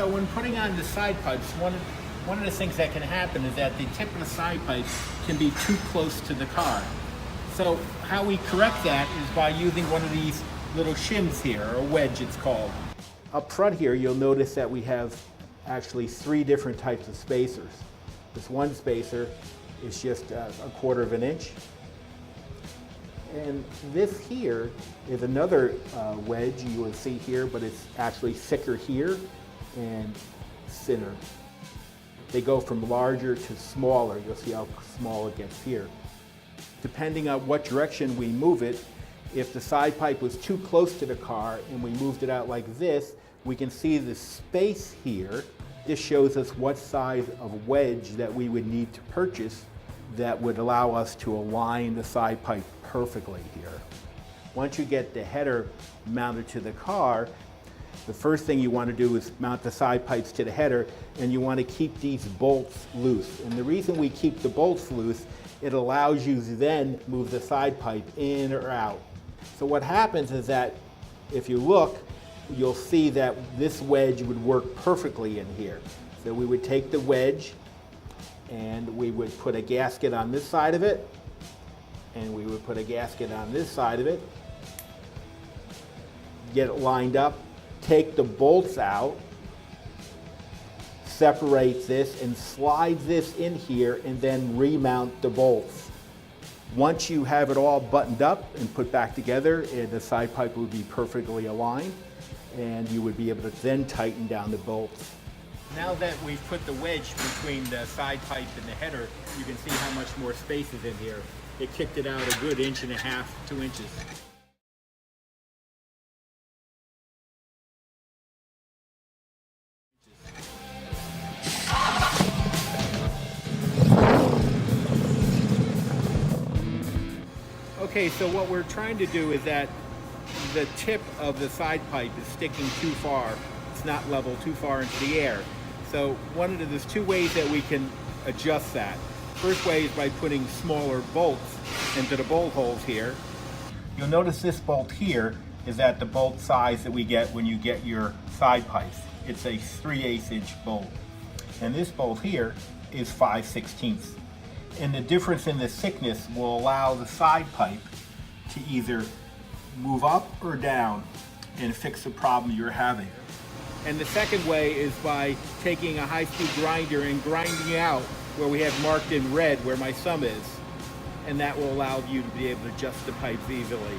So when putting on the side pipes, one of the things that can happen is that the tip of the side pipe can be too close to the car. So how we correct that is by using one of these little shims here, or a wedge it's called. Up front here, you'll notice that we have actually 3 different types of spacers. This one spacer is just a 1/4 of an inch. And this here is another wedge you will see here, but it's actually thicker here and thinner. They go from larger to smaller. You'll see how small it gets here. Depending on what direction we move it, if the side pipe was too close to the car and we moved it out like this, we can see the space here. This shows us what size of wedge that we would need to purchase that would allow us to align the side pipe perfectly here. Once you get the header mounted to the car, the first thing you want to do is mount the side pipes to the header, and you want to keep these bolts loose. And the reason we keep the bolts loose, it allows you to then move the side pipe in or out. So what happens is that if you look, you'll see that this wedge would work perfectly in here. So we would take the wedge and we would put a gasket on this side of it, and we would put a gasket on this side of it, get it lined up, take the bolts out, separate this, and slide this in here, and then remount the bolts. Once you have it all buttoned up and put back together, the side pipe would be perfectly aligned, and you would be able to then tighten down the bolts. Now that we've put the wedge between the side pipe and the header, you can see how much more space is in here. It kicked it out a good 1.5 inches, 2 inches. Okay, so what we're trying to do is that the tip of the side pipe is sticking too far. It's not level, too far into the air. So there's 2 ways that we can adjust that. First way is by putting smaller bolts into the bolt holes here. You'll notice this bolt here is at the bolt size that we get when you get your side pipes. It's a 3/8 inch bolt. And this bolt here is 5/16. And the difference in the thickness will allow the side pipe to either move up or down and fix the problem you're having. And the second way is by taking a high-speed grinder and grinding out where we have marked in red where my thumb is. And that will allow you to be able to adjust the pipes easily.